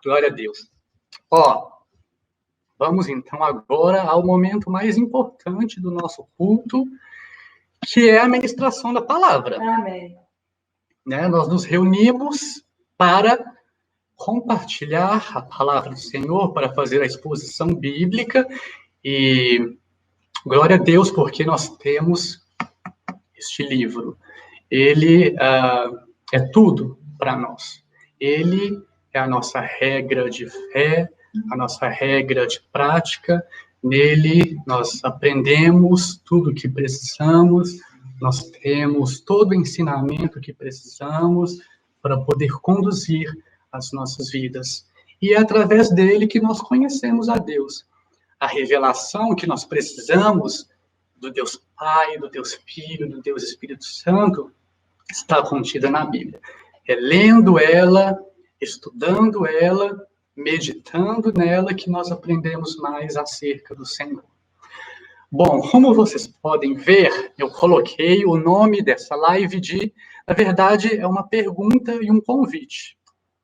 Glória a Deus. Ó, vamos então agora ao momento mais importante do nosso culto, que é a ministração da palavra. Amém. Nós nos reunimos para compartilhar a palavra do Senhor, para fazer a exposição bíblica, e glória a Deus, porque nós temos este livro. Ele é tudo para nós. Ele é a nossa regra de fé, a nossa regra de prática. Nele nós aprendemos tudo o que precisamos, nós temos todo o ensinamento que precisamos para poder conduzir as nossas vidas. E é através dele que nós conhecemos a Deus. A revelação que nós precisamos do Deus Pai, do Deus Filho, do Deus Espírito Santo, está contida na Bíblia. É lendo ela, estudando ela, meditando nela, que nós aprendemos mais acerca do Senhor. Bom, como vocês podem ver, eu coloquei o nome dessa live na verdade, é uma pergunta e um convite.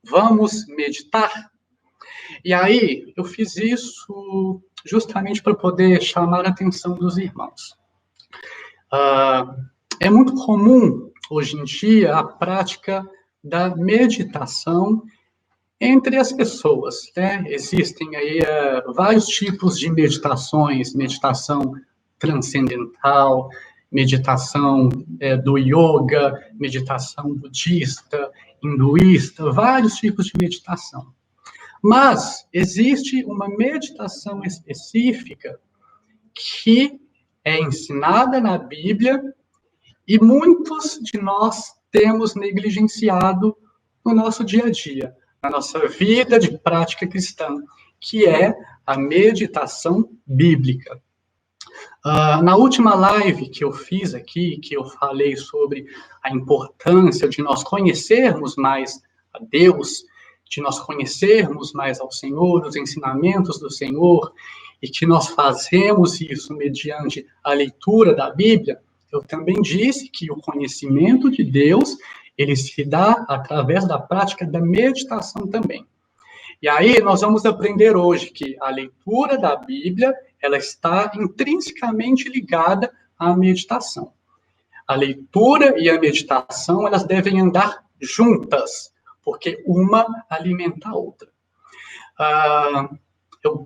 Vamos meditar? E aí, eu fiz isso justamente para poder chamar a atenção dos irmãos. É muito comum, hoje em dia, a prática da meditação entre as pessoas, né? Existem aí vários tipos de meditações, meditação transcendental, meditação do yoga, meditação budista, hinduísta, vários tipos de meditação. Mas existe uma meditação específica que é ensinada na Bíblia e muitos de nós temos negligenciado no nosso dia a dia, na nossa vida de prática cristã, que é a meditação bíblica. Na última live que eu fiz aqui, que eu falei sobre a importância de nós conhecermos mais a Deus, de nós conhecermos mais ao Senhor, os ensinamentos do Senhor, e que nós fazemos isso mediante a leitura da Bíblia, eu também disse que o conhecimento de Deus, ele se dá através da prática da meditação também. E aí nós vamos aprender hoje que a leitura da Bíblia, ela está intrinsecamente ligada à meditação. A leitura e a meditação, elas devem andar juntas, porque uma alimenta a outra.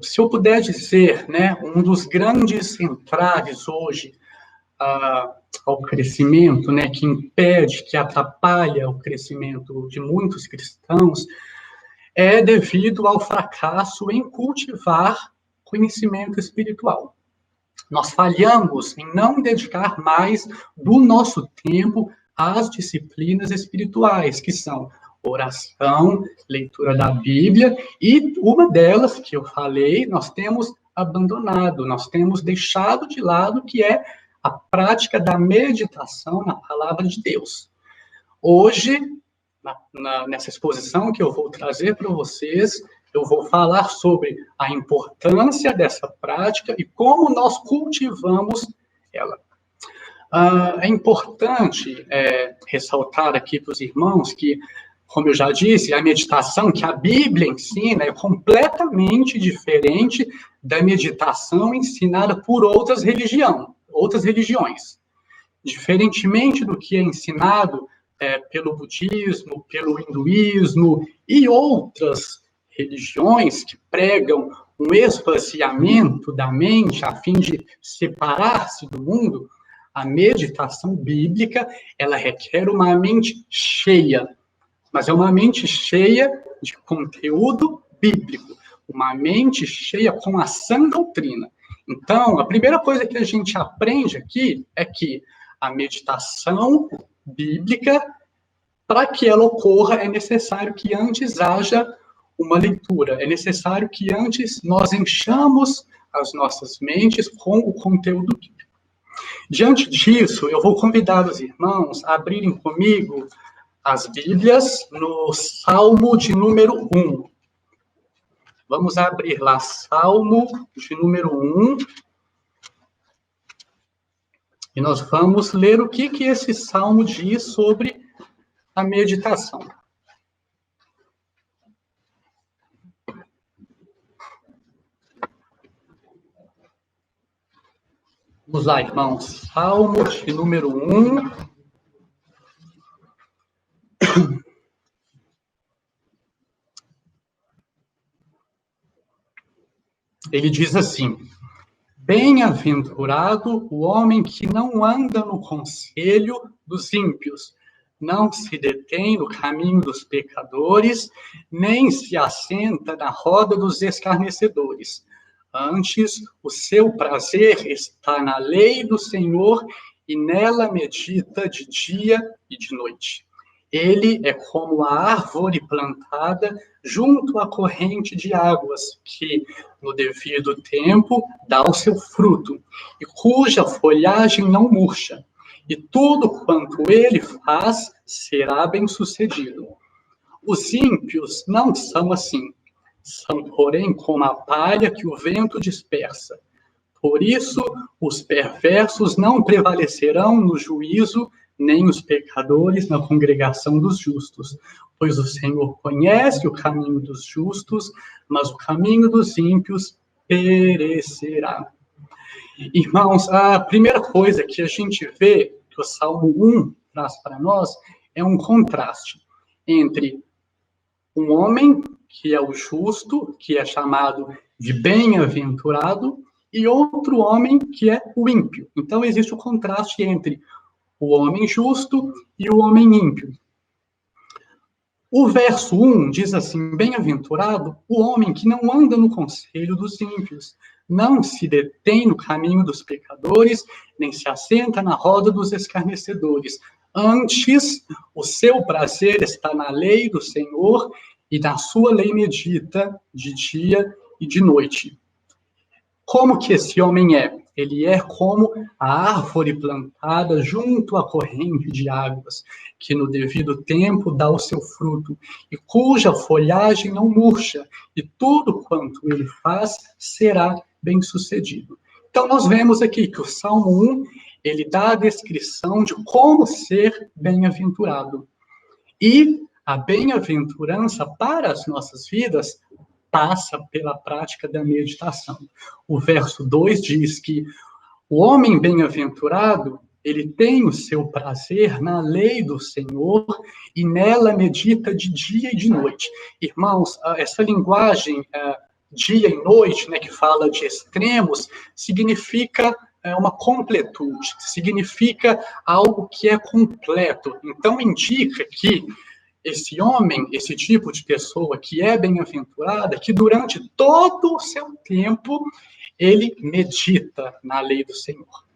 Se eu puder dizer, né, um dos grandes entraves hoje ao crescimento, né, que impede, que atrapalha o crescimento de muitos cristãos, é devido ao fracasso em cultivar conhecimento espiritual. Nós falhamos em não dedicar mais do nosso tempo às disciplinas espirituais, que são oração, leitura da Bíblia, e uma delas, que eu falei, nós temos abandonado, nós temos deixado de lado, que é a prática da meditação na palavra de Deus. Hoje, nessa exposição que eu vou trazer para vocês, eu vou falar sobre a importância dessa prática e como nós cultivamos ela. É importante ressaltar aqui para os irmãos que, como eu já disse, a meditação que a Bíblia ensina é completamente diferente da meditação ensinada por outras religiões. Diferentemente do que é ensinado pelo budismo, pelo hinduísmo e outras religiões que pregam um esvaziamento da mente a fim de separar-se do mundo, a meditação bíblica, ela requer uma mente cheia, mas é uma mente cheia de conteúdo bíblico, uma mente cheia com a sã doutrina. Então, a primeira coisa que a gente aprende aqui é que a meditação bíblica, para que ela ocorra, é necessário que antes haja uma leitura, é necessário que antes nós enchamos as nossas mentes com o conteúdo bíblico. Diante disso, eu vou convidar os irmãos a abrirem comigo as Bíblias no Salmo de número 1. Vamos abrir lá, Salmo de número 1. E nós vamos ler o que esse salmo diz sobre a meditação. Vamos lá, irmãos. Salmo de número 1. Ele diz assim: Bem-aventurado o homem que não anda no conselho dos ímpios, não se detém no caminho dos pecadores, nem se assenta na roda dos escarnecedores. Antes, o seu prazer está na lei do Senhor, e nela medita de dia e de noite. Ele é como a árvore plantada junto à corrente de águas, que, no devido tempo, dá o seu fruto, e cuja folhagem não murcha, e tudo quanto ele faz será bem-sucedido. Os ímpios não são assim, são, porém, como a palha que o vento dispersa. Por isso, os perversos não prevalecerão no juízo, nem os pecadores na congregação dos justos. Pois o Senhor conhece o caminho dos justos, mas o caminho dos ímpios perecerá. Irmãos, a primeira coisa que a gente vê que o Salmo 1 traz para nós é um contraste entre um homem que é o justo, que é chamado de bem-aventurado, e outro homem que é o ímpio. Então, existe o contraste entre o homem justo e o homem ímpio. O verso 1 diz assim: Bem-aventurado o homem que não anda no conselho dos ímpios, não se detém no caminho dos pecadores, nem se assenta na roda dos escarnecedores. Antes, o seu prazer está na lei do Senhor, e na sua lei medita de dia e de noite. Como que esse homem é? Ele é como a árvore plantada junto à corrente de águas, que no devido tempo dá o seu fruto, e cuja folhagem não murcha, e tudo quanto ele faz será bem-sucedido. Então, nós vemos aqui que o Salmo 1, ele dá a descrição de como ser bem-aventurado. E a bem-aventurança para as nossas vidas passa pela prática da meditação. O verso 2 diz que o homem bem-aventurado, ele tem o seu prazer na lei do Senhor e nela medita de dia e de noite. Irmãos, essa linguagem dia e noite, né, que fala de extremos, significa uma completude, significa algo que é completo. Então, indica que esse homem, esse tipo de pessoa que é bem-aventurada, que durante todo o seu tempo ele medita na lei do Senhor.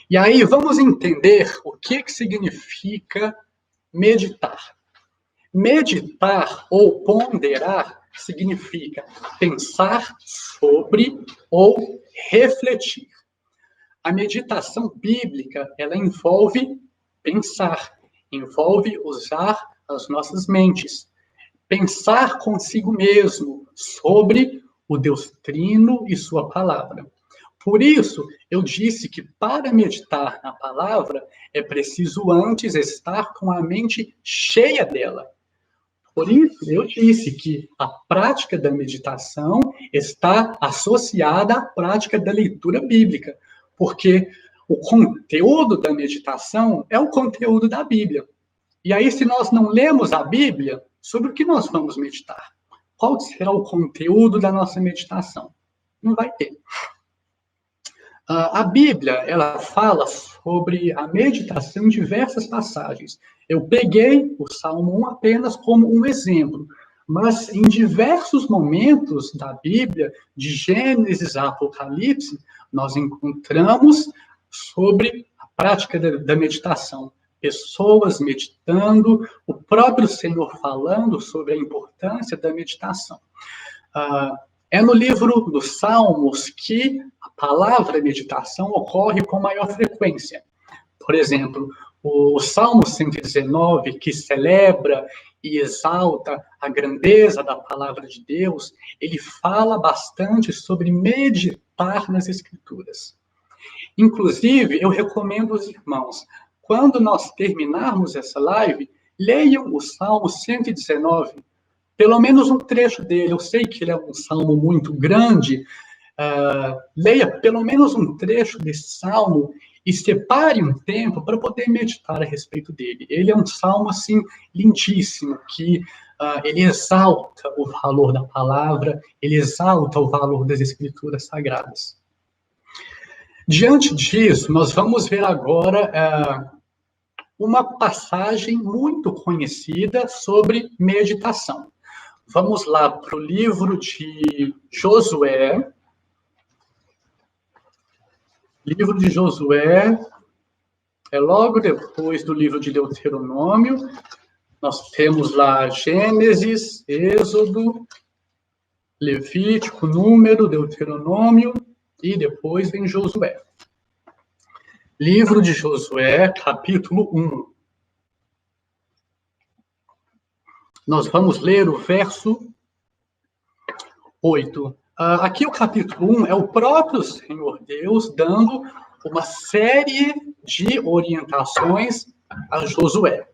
E aí vamos entender o que significa meditar. Meditar ou ponderar significa pensar sobre ou refletir. A meditação bíblica, ela envolve pensar, envolve usar as nossas mentes, pensar consigo mesmo sobre o Deus Trino e sua palavra. Por isso, eu disse que para meditar na palavra, é preciso antes estar com a mente cheia dela. Por isso, eu disse que a prática da meditação está associada à prática da leitura bíblica, porque o conteúdo da meditação é o conteúdo da Bíblia. E aí, se nós não lemos a Bíblia, sobre o que nós vamos meditar? Qual será o conteúdo da nossa meditação? Não vai ter. A Bíblia, ela fala sobre a meditação em diversas passagens. Eu peguei o Salmo 1 apenas como um exemplo, mas em diversos momentos da Bíblia, de Gênesis a Apocalipse, nós encontramos sobre a prática da meditação. Pessoas meditando, o próprio Senhor falando sobre a importância da meditação. É no livro dos Salmos que a palavra meditação ocorre com maior frequência. Por exemplo, o Salmo 119, que celebra e exalta a grandeza da palavra de Deus, ele fala bastante sobre meditar nas Escrituras. Inclusive, eu recomendo aos irmãos, quando nós terminarmos essa live, leiam o Salmo 119, pelo menos um trecho dele. Eu sei que ele é um salmo muito grande, leia pelo menos um trecho desse salmo e separe um tempo para poder meditar a respeito dele. Ele é um salmo, assim, lindíssimo, que ele exalta o valor da palavra, ele exalta o valor das escrituras sagradas. Diante disso, nós vamos ver agora uma passagem muito conhecida sobre meditação. Vamos lá para o livro de Josué. Livro de Josué é logo depois do livro de Deuteronômio. Nós temos lá Gênesis, Êxodo, Levítico, Número, Deuteronômio e depois vem Josué. Livro de Josué, capítulo 1. Nós vamos ler o verso 8. Aqui o capítulo 1 é o próprio Senhor Deus dando uma série de orientações a Josué.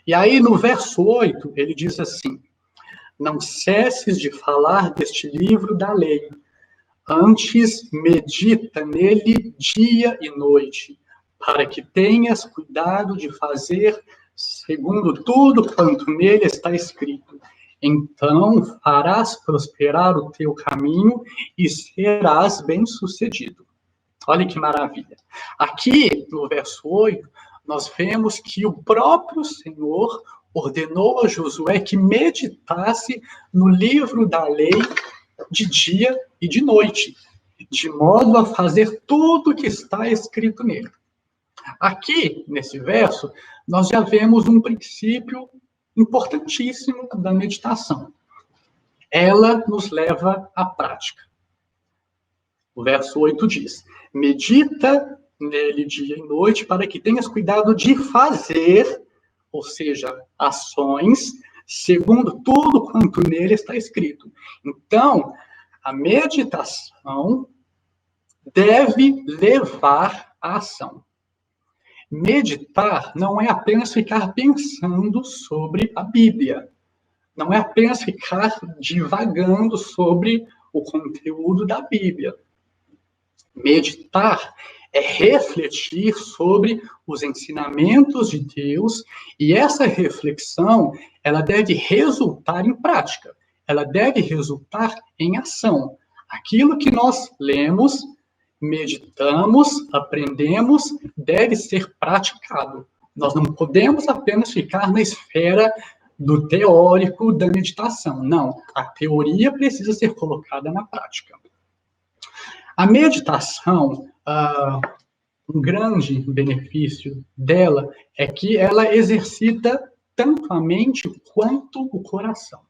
E aí no verso 8 ele diz assim: não cesses de falar deste livro da lei, antes medita nele dia e noite, para que tenhas cuidado de fazer segundo tudo quanto nele está escrito. Então farás prosperar o teu caminho e serás bem-sucedido. Olha que maravilha. Aqui, no verso 8, nós vemos que o próprio Senhor ordenou a Josué que meditasse no livro da lei de dia e de noite, de modo a fazer tudo o que está escrito nele. Aqui, nesse verso, nós já vemos um princípio importantíssimo da meditação. Ela nos leva à prática. O verso 8 diz: medita nele dia e noite para que tenhas cuidado de fazer, ou seja, ações, segundo tudo quanto nele está escrito. Então, a meditação deve levar à ação. Meditar não é apenas ficar pensando sobre a Bíblia. Não é apenas ficar divagando sobre o conteúdo da Bíblia. Meditar é refletir sobre os ensinamentos de Deus, e essa reflexão, ela deve resultar em prática. Ela deve resultar em ação. Aquilo que nós lemos, meditamos, aprendemos, deve ser praticado. Nós não podemos apenas ficar na esfera do teórico da meditação. Não, a teoria precisa ser colocada na prática. A meditação, um grande benefício dela é que ela exercita tanto a mente quanto o coração.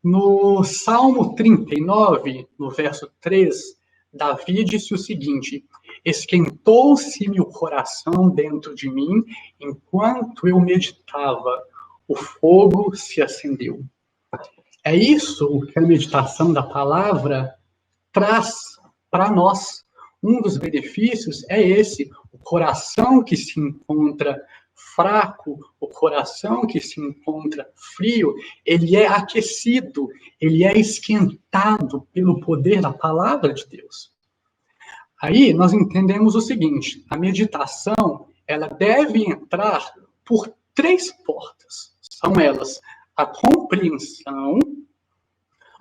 No Salmo 39, no verso 3, Davi disse o seguinte: esquentou-se-me o coração dentro de mim, enquanto eu meditava, o fogo se acendeu. É isso o que a meditação da palavra traz para nós. Um dos benefícios é esse: o coração que se encontra fraco, o coração que se encontra frio, ele é aquecido, ele é esquentado pelo poder da palavra de Deus. Aí nós entendemos o seguinte: a meditação, ela deve entrar por 3 portas. São elas: a compreensão,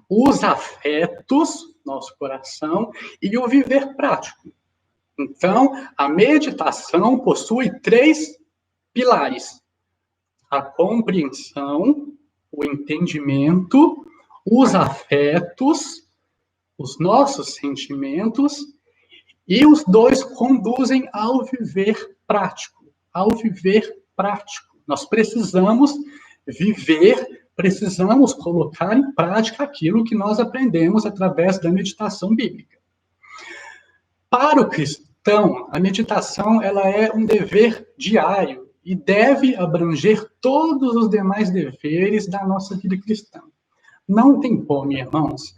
os afetos, nosso coração, e o viver prático. Então, a meditação possui 3 pilares: a compreensão, o entendimento, os afetos, os nossos sentimentos, e os 2 conduzem ao viver prático. Ao viver prático. Nós precisamos viver, precisamos colocar em prática aquilo que nós aprendemos através da meditação bíblica. Para o cristão, a meditação ela é um dever diário e deve abranger todos os demais deveres da nossa vida cristã. Não tem como, irmãos.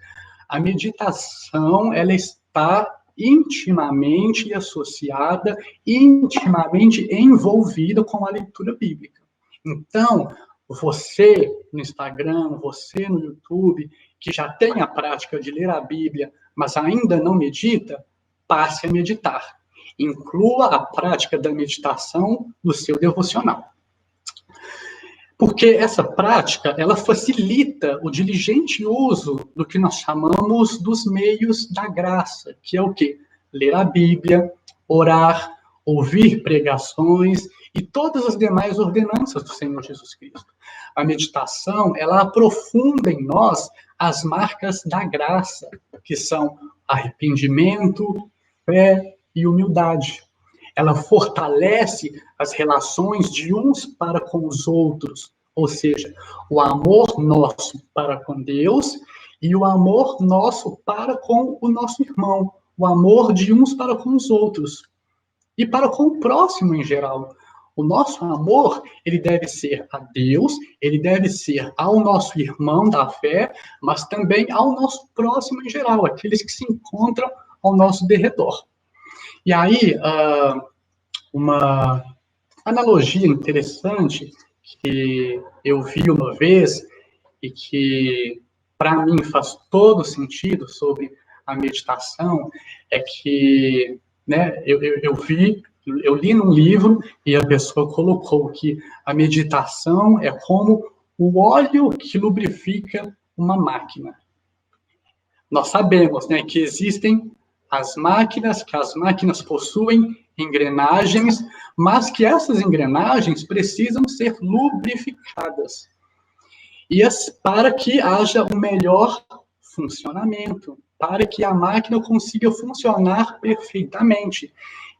A meditação ela está intimamente associada, intimamente envolvida com a leitura bíblica. Então, você no Instagram, você no YouTube, que já tem a prática de ler a Bíblia, mas ainda não medita, passe a meditar. Inclua a prática da meditação no seu devocional. Porque essa prática, ela facilita o diligente uso do que nós chamamos dos meios da graça, que é o quê? Ler a Bíblia, orar, ouvir pregações e todas as demais ordenanças do Senhor Jesus Cristo. A meditação, ela aprofunda em nós as marcas da graça, que são arrependimento, fé e humildade. Ela fortalece as relações de uns para com os outros, ou seja, o amor nosso para com Deus e o amor nosso para com o nosso irmão, o amor de uns para com os outros e para com o próximo em geral. O nosso amor, ele deve ser a Deus, ele deve ser ao nosso irmão da fé, mas também ao nosso próximo em geral, aqueles que se encontram ao nosso derredor. E aí, uma analogia interessante que eu vi uma vez e que, para mim, faz todo sentido sobre a meditação, é que, né, eu li num livro e a pessoa colocou que a meditação é como o óleo que lubrifica uma máquina. Nós sabemos, né, que existem que as máquinas possuem engrenagens, mas que essas engrenagens precisam ser lubrificadas. E para que haja um melhor funcionamento, para que a máquina consiga funcionar perfeitamente.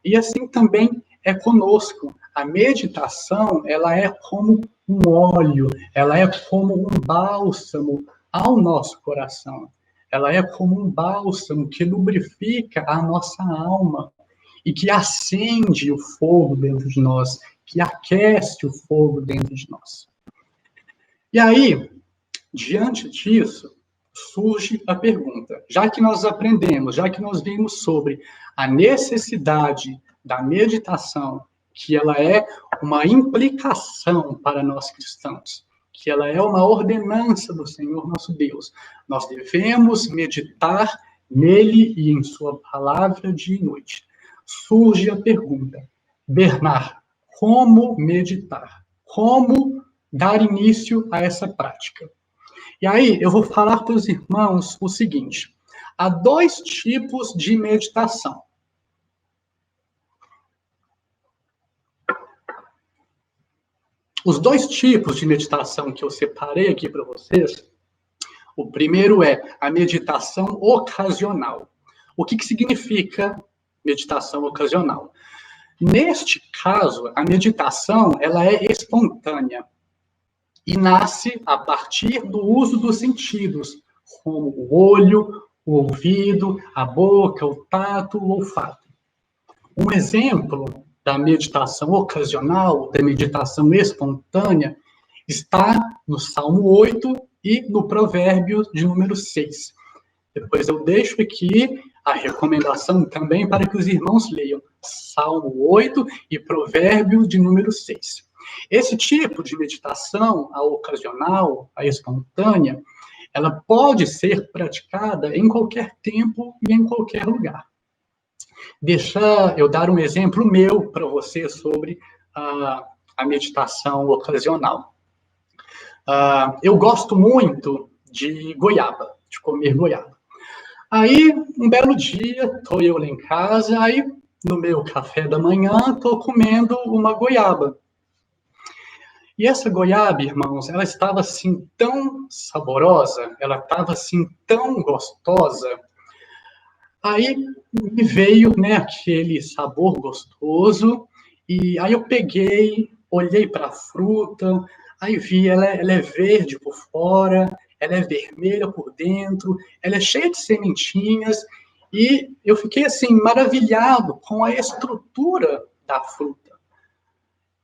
E assim também é conosco. A meditação, ela é como um óleo, ela é como um bálsamo ao nosso coração. Ela é como um bálsamo que lubrifica a nossa alma e que acende o fogo dentro de nós, que aquece o fogo dentro de nós. E aí, diante disso, surge a pergunta, já que nós aprendemos, já que nós vimos sobre a necessidade da meditação, que ela é uma implicação para nós cristãos, que ela é uma ordenança do Senhor nosso Deus. Nós devemos meditar nele e em sua palavra dia e noite. Surge a pergunta, Bernard, como meditar? Como dar início a essa prática? E aí, eu vou falar para os irmãos o seguinte, há 2 tipos de meditação. Os 2 tipos de meditação que eu separei aqui para vocês, o primeiro é a meditação ocasional. O que significa meditação ocasional? Neste caso, a meditação ela é espontânea e nasce a partir do uso dos sentidos, como o olho, o ouvido, a boca, o tato, o olfato. Um exemplo da meditação ocasional, da meditação espontânea, está no Salmo 8 e no Provérbio de número 6. Depois eu deixo aqui a recomendação também para que os irmãos leiam Salmo 8 e Provérbio de número 6. Esse tipo de meditação, a ocasional, a espontânea, ela pode ser praticada em qualquer tempo e em qualquer lugar. Deixa eu dar um exemplo meu para você sobre a meditação ocasional. Eu gosto muito de goiaba, de comer goiaba. Aí, um belo dia, estou eu lá em casa, aí no meu café da manhã, estou comendo uma goiaba. E essa goiaba, irmãos, ela estava assim tão saborosa, ela estava assim tão gostosa. Aí me veio, né, aquele sabor gostoso, e aí eu peguei, olhei para a fruta, aí vi, ela é verde por fora, ela é vermelha por dentro, ela é cheia de sementinhas, e eu fiquei assim, maravilhado com a estrutura da fruta.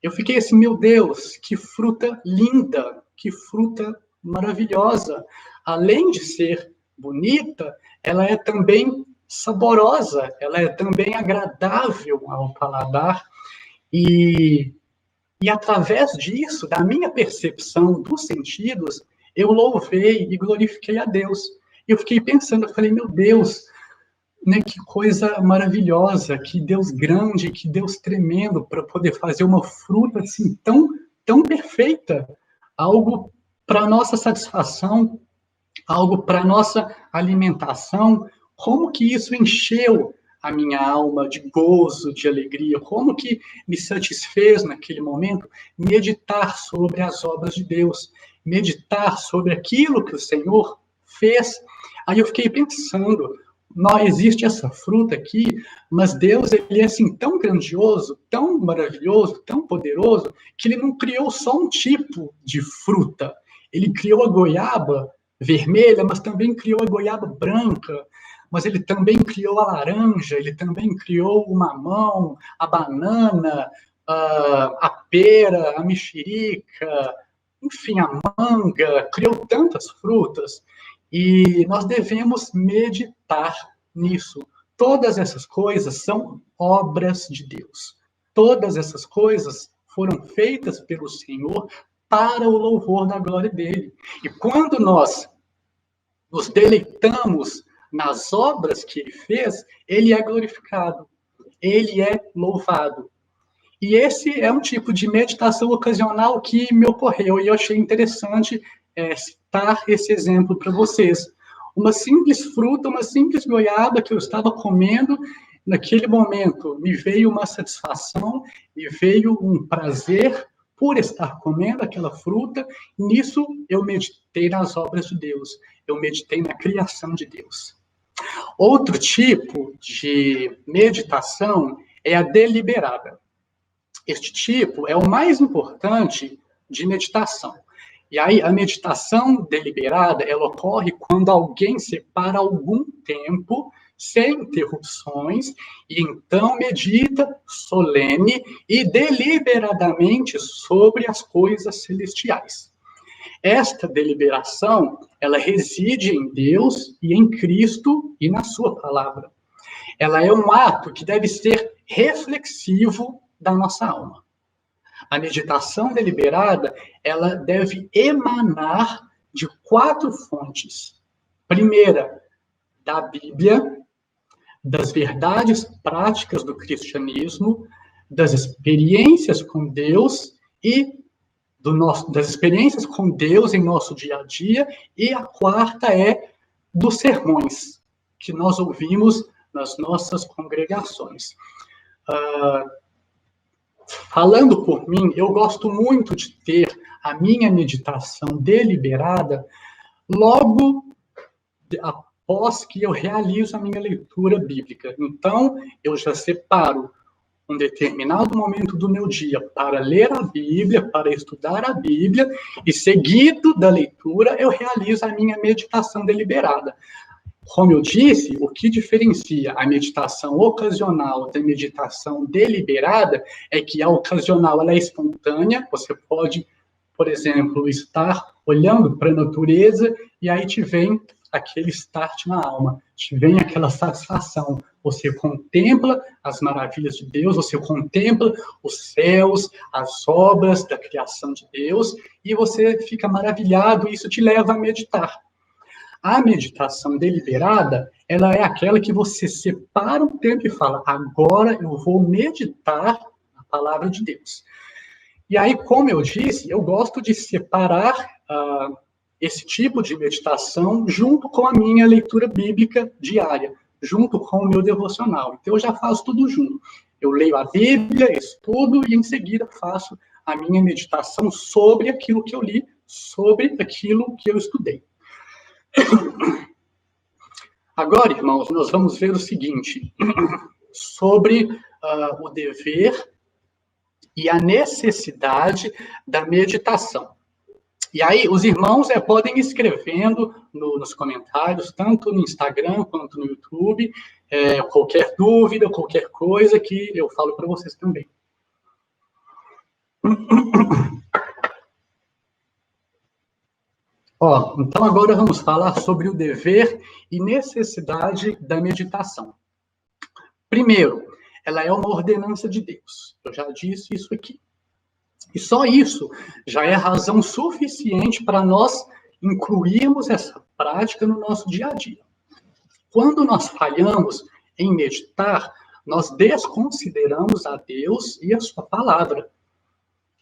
Eu fiquei assim, meu Deus, que fruta linda, que fruta maravilhosa. Além de ser bonita, ela é também saborosa, ela é também agradável ao paladar. E E através disso, da minha percepção dos sentidos, eu louvei e glorifiquei a Deus. Eu fiquei pensando, eu falei, meu Deus, né, que coisa maravilhosa, que Deus grande, que Deus tremendo para poder fazer uma fruta assim tão perfeita, algo para nossa satisfação, algo para nossa alimentação. Como que isso encheu a minha alma de gozo, de alegria? Como que me satisfez naquele momento meditar sobre as obras de Deus, meditar sobre aquilo que o Senhor fez? Aí eu fiquei pensando, não existe essa fruta aqui, mas Deus, ele é assim tão grandioso, tão maravilhoso, tão poderoso, que ele não criou só um tipo de fruta. Ele criou a goiaba vermelha, mas também criou a goiaba branca, mas ele também criou a laranja, ele também criou o mamão, a banana, a pera, a mexerica, enfim, a manga, criou tantas frutas, e nós devemos meditar nisso. Todas essas coisas são obras de Deus. Todas essas coisas foram feitas pelo Senhor para o louvor da glória dele. E quando nós nos deleitamos nas obras que ele fez, ele é glorificado, ele é louvado. E esse é um tipo de meditação ocasional que me ocorreu, e eu achei interessante citar esse exemplo para vocês. Uma simples fruta, uma simples goiaba que eu estava comendo, naquele momento me veio uma satisfação, me veio um prazer por estar comendo aquela fruta. Nisso eu meditei nas obras de Deus, eu meditei na criação de Deus. Outro tipo de meditação é a deliberada. Este tipo é o mais importante de meditação. E aí, a meditação deliberada, ela ocorre quando alguém separa algum tempo, sem interrupções, e então medita solene e deliberadamente sobre as coisas celestiais. Esta deliberação, ela reside em Deus e em Cristo e na sua palavra. Ela é um ato que deve ser reflexivo da nossa alma. A meditação deliberada, ela deve emanar de 4 fontes. Primeira, da Bíblia, das verdades práticas do cristianismo, das experiências com Deus e das experiências com Deus em nosso dia a dia. E a quarta é dos sermões que nós ouvimos nas nossas congregações. Falando por mim, eu gosto muito de ter a minha meditação deliberada logo após que eu realizo a minha leitura bíblica. Então, eu já separo um determinado momento do meu dia para ler a Bíblia, para estudar a Bíblia, e seguido da leitura, eu realizo a minha meditação deliberada. Como eu disse, o que diferencia a meditação ocasional da meditação deliberada é que a ocasional ela é espontânea, você pode, por exemplo, estar olhando para a natureza e aí te vem aquele start na alma, te vem aquela satisfação. Você contempla as maravilhas de Deus, você contempla os céus, as obras da criação de Deus, e você fica maravilhado, e isso te leva a meditar. A meditação deliberada, ela é aquela que você separa um tempo e fala, agora eu vou meditar a palavra de Deus. E aí, como eu disse, eu gosto de separar esse tipo de meditação junto com a minha leitura bíblica diária, junto com o meu devocional. Então, eu já faço tudo junto. Eu leio a Bíblia, estudo e, em seguida, faço a minha meditação sobre aquilo que eu li, sobre aquilo que eu estudei. Agora, irmãos, nós vamos ver o seguinte, sobre o dever e a necessidade da meditação. E aí, os irmãos podem ir escrevendo nos comentários, tanto no Instagram quanto no YouTube, qualquer dúvida, qualquer coisa que eu falo para vocês também. Então agora vamos falar sobre o dever e necessidade da meditação. Primeiro, ela é uma ordenança de Deus. Eu já disse isso aqui. E só isso já é razão suficiente para nós incluirmos essa prática no nosso dia a dia. Quando nós falhamos em meditar, nós desconsideramos a Deus e a sua palavra.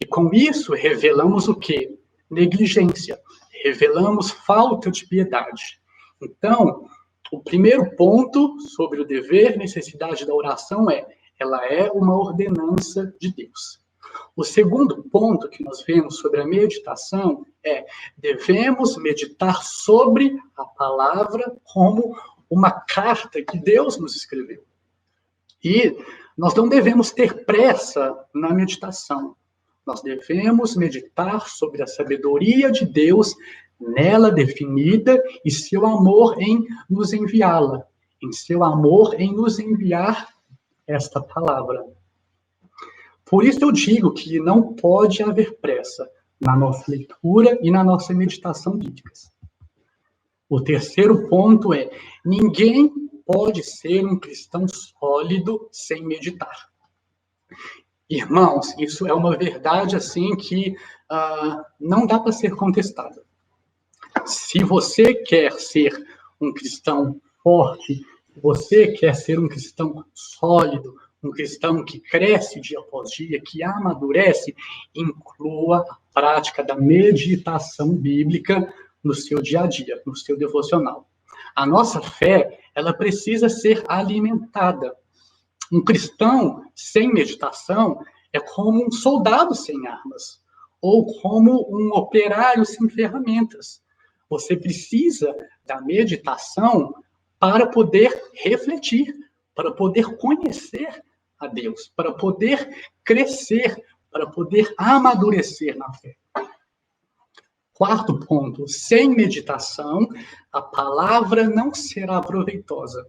E com isso, revelamos o quê? Negligência. Revelamos falta de piedade. Então, o primeiro ponto sobre o dever, necessidade da oração ela é uma ordenança de Deus. O segundo ponto que nós vemos sobre a meditação devemos meditar sobre a palavra como uma carta que Deus nos escreveu. E nós não devemos ter pressa na meditação. Nós devemos meditar sobre a sabedoria de Deus nela definida e seu amor em nos enviá-la, em seu amor em nos enviar esta palavra. Por isso eu digo que não pode haver pressa na nossa leitura e na nossa meditação bíblicas. O terceiro ponto ninguém pode ser um cristão sólido sem meditar. Irmãos, isso é uma verdade assim que não dá para ser contestada. Se você quer ser um cristão forte, se você quer ser um cristão sólido, um cristão que cresce dia após dia, que amadurece, inclua a prática da meditação bíblica no seu dia a dia, no seu devocional. A nossa fé, ela precisa ser alimentada. Um cristão sem meditação é como um soldado sem armas, ou como um operário sem ferramentas. Você precisa da meditação para poder refletir, para poder conhecer a Deus, para poder crescer, para poder amadurecer na fé. Quarto ponto, sem meditação, a palavra não será proveitosa.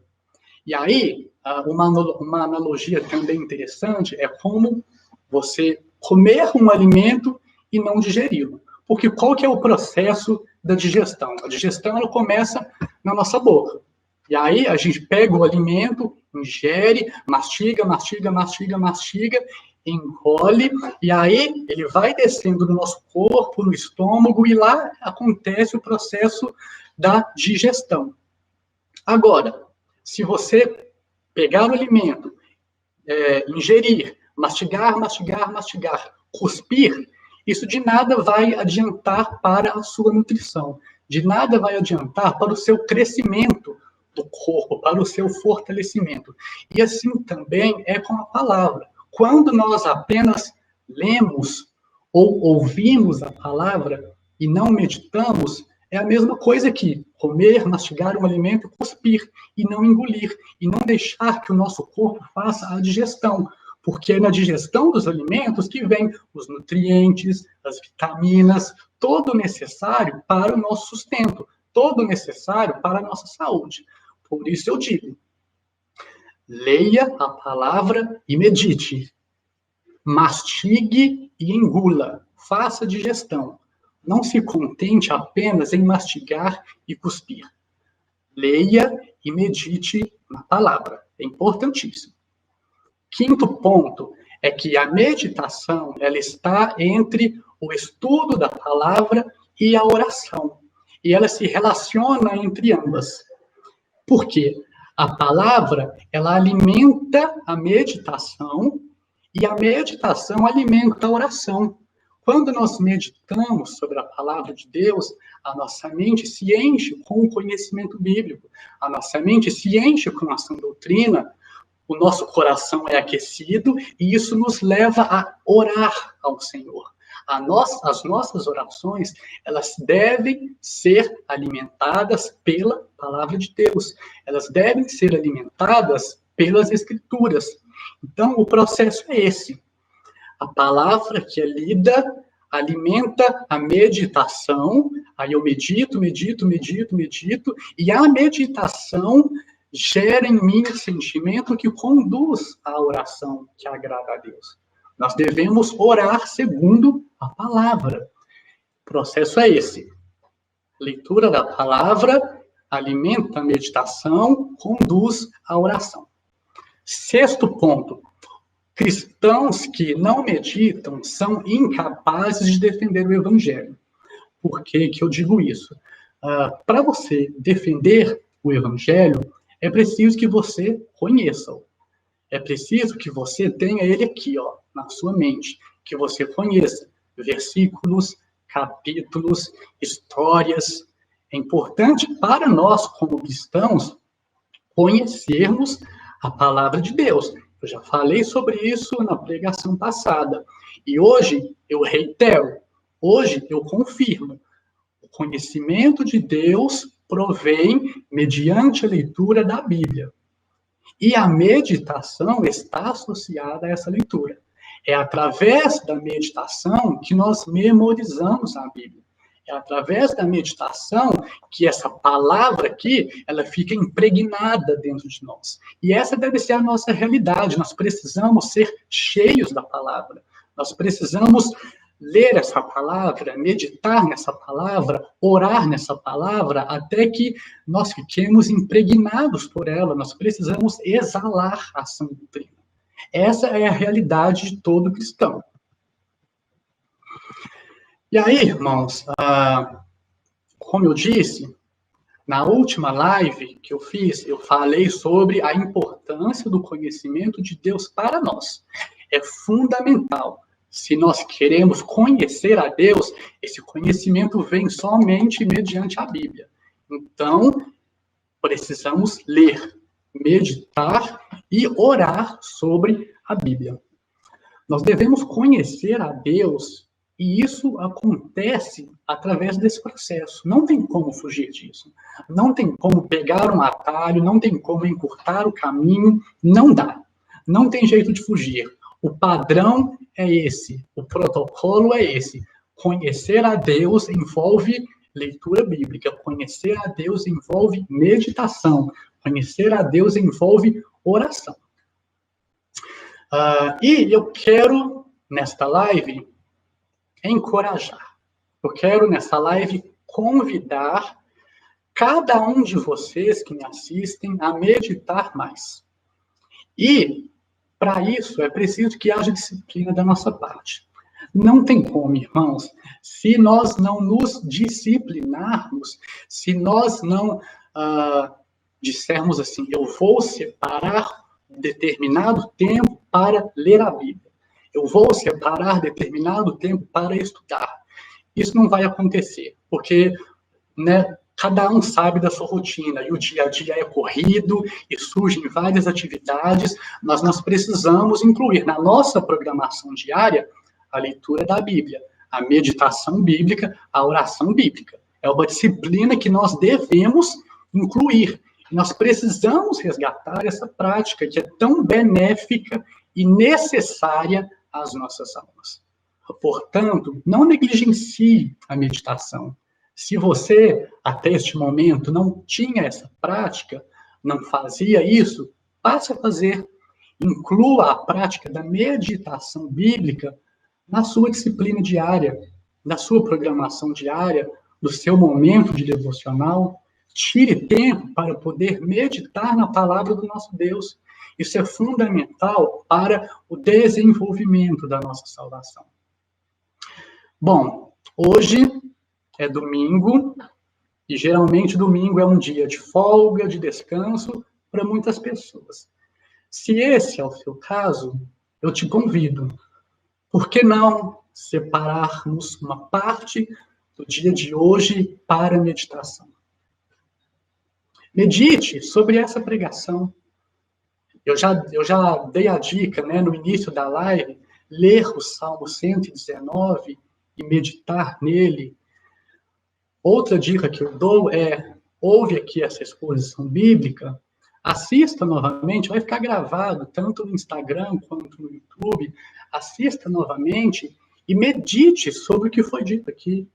E aí, uma analogia também interessante é como você comer um alimento e não digeri-lo. Porque qual que é o processo da digestão? A digestão, ela começa na nossa boca. E aí, a gente pega o alimento, ingere, mastiga, engole, e aí ele vai descendo no nosso corpo, no estômago, e lá acontece o processo da digestão. Agora, se você pegar o alimento, ingerir, mastigar, cuspir, isso de nada vai adiantar para a sua nutrição, de nada vai adiantar para o seu crescimento do corpo, para o seu fortalecimento. E assim também é com a palavra. Quando nós apenas lemos ou ouvimos a palavra e não meditamos, é a mesma coisa que comer, mastigar um alimento, cuspir e não engolir, e não deixar que o nosso corpo faça a digestão, porque é na digestão dos alimentos que vem os nutrientes, as vitaminas, todo necessário para o nosso sustento, todo necessário para a nossa saúde. Por isso eu digo, leia a palavra e medite, mastigue e engula, faça digestão. Não se contente apenas em mastigar e cuspir. Leia e medite na palavra. É importantíssimo. Quinto ponto é que a meditação, ela está entre o estudo da palavra e a oração. E ela se relaciona entre ambas. Por quê? A palavra, ela alimenta a meditação e a meditação alimenta a oração. Quando nós meditamos sobre a palavra de Deus, a nossa mente se enche com o conhecimento bíblico, a nossa mente se enche com a sã doutrina, o nosso coração é aquecido e isso nos leva a orar ao Senhor. As nossas orações, elas devem ser alimentadas pela palavra de Deus, elas devem ser alimentadas pelas Escrituras. Então, o processo é esse. A palavra que é lida alimenta a meditação, aí eu medito, e a meditação gera em mim um sentimento que conduz à oração que agrada a Deus. Nós devemos orar segundo a palavra. O processo é esse. Leitura da palavra alimenta a meditação, conduz à oração. Sexto ponto. cristãos que não meditam são incapazes de defender o evangelho. Por que eu digo isso? Para você defender o evangelho, é preciso que você conheça-o. É preciso que você tenha ele aqui, ó, na sua mente, que você conheça versículos, capítulos, histórias. É importante para nós, como cristãos, conhecermos a palavra de Deus. Eu já falei sobre isso na pregação passada. E hoje eu reitero, hoje eu confirmo. O conhecimento de Deus provém mediante a leitura da Bíblia. E a meditação está associada a essa leitura. É através da meditação que nós memorizamos a Bíblia. É através da meditação que essa palavra aqui, ela fica impregnada dentro de nós. E essa deve ser a nossa realidade. Nós precisamos ser cheios da palavra. Nós precisamos ler essa palavra, meditar nessa palavra, orar nessa palavra, até que nós fiquemos impregnados por ela. Nós precisamos exalar a sã doutrina. Essa é a realidade de todo cristão. E aí, irmãos, como eu disse, na última live que eu fiz, eu falei sobre a importância do conhecimento de Deus para nós. É fundamental. Se nós queremos conhecer a Deus, esse conhecimento vem somente mediante a Bíblia. Então, precisamos ler, meditar e orar sobre a Bíblia. Nós devemos conhecer a Deus e isso acontece através desse processo. Não tem como fugir disso. Não tem como pegar um atalho, não tem como encurtar o caminho, não dá. Não tem jeito de fugir. O padrão é esse, o protocolo é esse. Conhecer a Deus envolve leitura bíblica, conhecer a Deus envolve meditação, conhecer a Deus envolve oração. E eu quero, nesta live, encorajar. Eu quero, nessa live, convidar cada um de vocês que me assistem a meditar mais. E, para isso, é preciso que haja disciplina da nossa parte. Não tem como, irmãos, se nós não nos disciplinarmos, se nós não dissermos assim, eu vou separar determinado tempo para ler a Bíblia. Eu vou separar determinado tempo para estudar. Isso não vai acontecer, porque, né, cada um sabe da sua rotina, e o dia a dia é corrido, e surgem várias atividades, mas nós precisamos incluir na nossa programação diária a leitura da Bíblia, a meditação bíblica, a oração bíblica. É uma disciplina que nós devemos incluir. Nós precisamos resgatar essa prática que é tão benéfica e necessária às nossas almas. Portanto, não negligencie a meditação. Se você, até este momento, não tinha essa prática, não fazia isso, passe a fazer. Inclua a prática da meditação bíblica na sua disciplina diária, na sua programação diária, no seu momento de devocional. Tire tempo para poder meditar na palavra do nosso Deus. Isso é fundamental para o desenvolvimento da nossa salvação. Bom, hoje é domingo, e geralmente domingo é um dia de folga, de descanso para muitas pessoas. Se esse é o seu caso, eu te convido. Por que não separarmos uma parte do dia de hoje para meditação? Medite sobre essa pregação. Eu já dei a dica, né, no início da live, ler o Salmo 119 e meditar nele. Outra dica que eu dou é, ouve aqui essa exposição bíblica, assista novamente, vai ficar gravado tanto no Instagram quanto no YouTube, assista novamente e medite sobre o que foi dito aqui.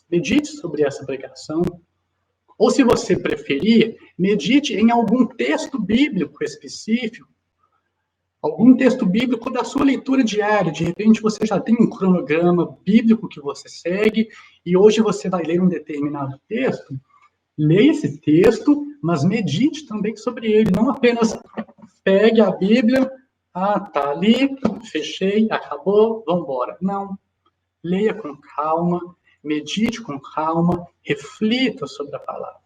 Medite sobre essa pregação. Ou, se você preferir, medite em algum texto bíblico específico, algum texto bíblico da sua leitura diária. De repente, você já tem um cronograma bíblico que você segue, e hoje você vai ler um determinado texto. Leia esse texto, mas medite também sobre ele. Não apenas pegue a Bíblia, Ah, tá ali, fechei, acabou, vamos embora. Não. Leia com calma, medite com calma, reflita sobre a palavra.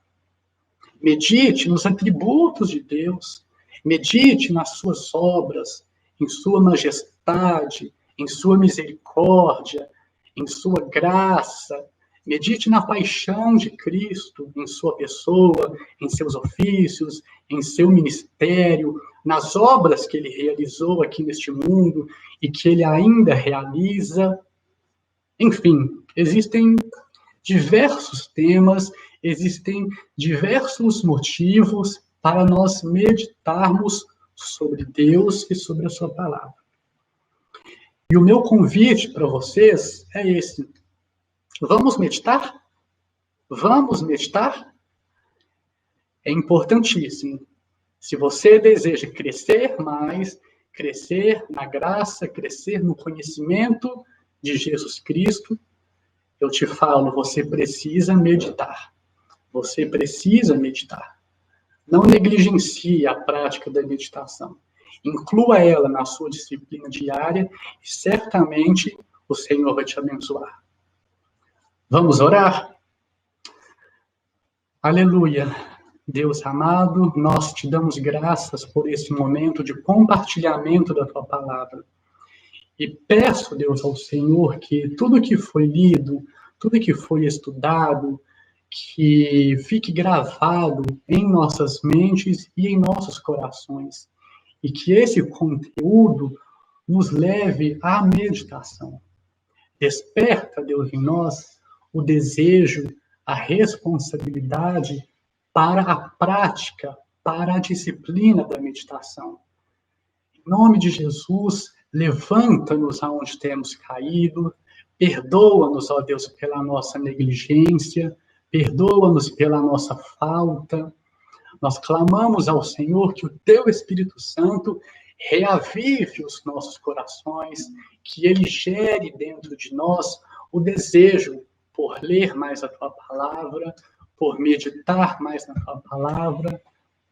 Medite nos atributos de Deus, medite nas suas obras, em sua majestade, em sua misericórdia, em sua graça. Medite na paixão de Cristo, em sua pessoa, em seus ofícios, em seu ministério, nas obras que ele realizou aqui neste mundo e que ele ainda realiza. Enfim, existem diversos temas, existem diversos motivos para nós meditarmos sobre Deus e sobre a sua palavra. E o meu convite para vocês é esse. Vamos meditar? Vamos meditar? É importantíssimo. Se você deseja crescer mais, crescer na graça, crescer no conhecimento de Jesus Cristo, eu te falo, você precisa meditar. Você precisa meditar. Não negligencie a prática da meditação. Inclua ela na sua disciplina diária e certamente o Senhor vai te abençoar. Vamos orar? Aleluia. Deus amado, nós te damos graças por esse momento de compartilhamento da tua palavra. E peço, Deus, ao Senhor que tudo que foi lido, tudo que foi estudado, que fique gravado em nossas mentes e em nossos corações. E que esse conteúdo nos leve à meditação. Desperta, Deus, em nós o desejo, a responsabilidade para a prática, para a disciplina da meditação. Em nome de Jesus, levanta-nos aonde temos caído, perdoa-nos, ó Deus, pela nossa negligência, perdoa-nos pela nossa falta. Nós clamamos ao Senhor que o teu Espírito Santo reavive os nossos corações, que ele gere dentro de nós o desejo por ler mais a tua palavra, por meditar mais na tua palavra,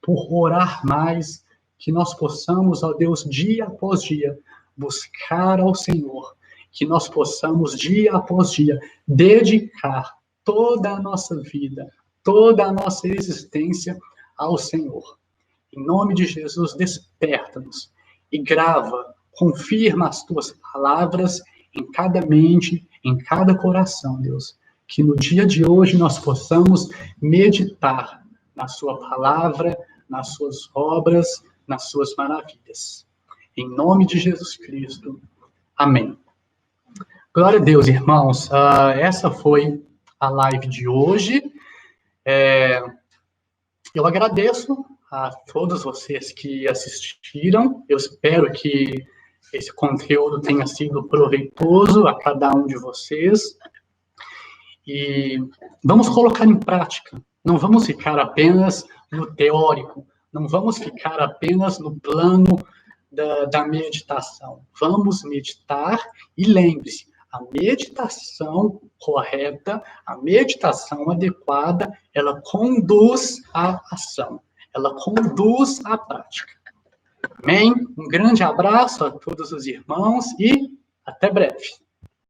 por orar mais, que nós possamos, ó Deus, dia após dia, buscar ao Senhor, que nós possamos, dia após dia, dedicar toda a nossa vida, toda a nossa existência ao Senhor. Em nome de Jesus, desperta-nos e grava, confirma as tuas palavras em cada mente, em cada coração, Deus. Que no dia de hoje nós possamos meditar na sua palavra, nas suas obras, nas suas maravilhas. Em nome de Jesus Cristo. Amém. Glória a Deus, irmãos. Essa foi a live de hoje. Eu agradeço a todos vocês que assistiram. Eu espero que esse conteúdo tenha sido proveitoso a cada um de vocês. E vamos colocar em prática. Não vamos ficar apenas no teórico. Não vamos ficar apenas no plano da meditação. Vamos meditar e lembre-se, a meditação correta, a meditação adequada, ela conduz à ação, ela conduz à prática. Amém? Um grande abraço a todos os irmãos e até breve.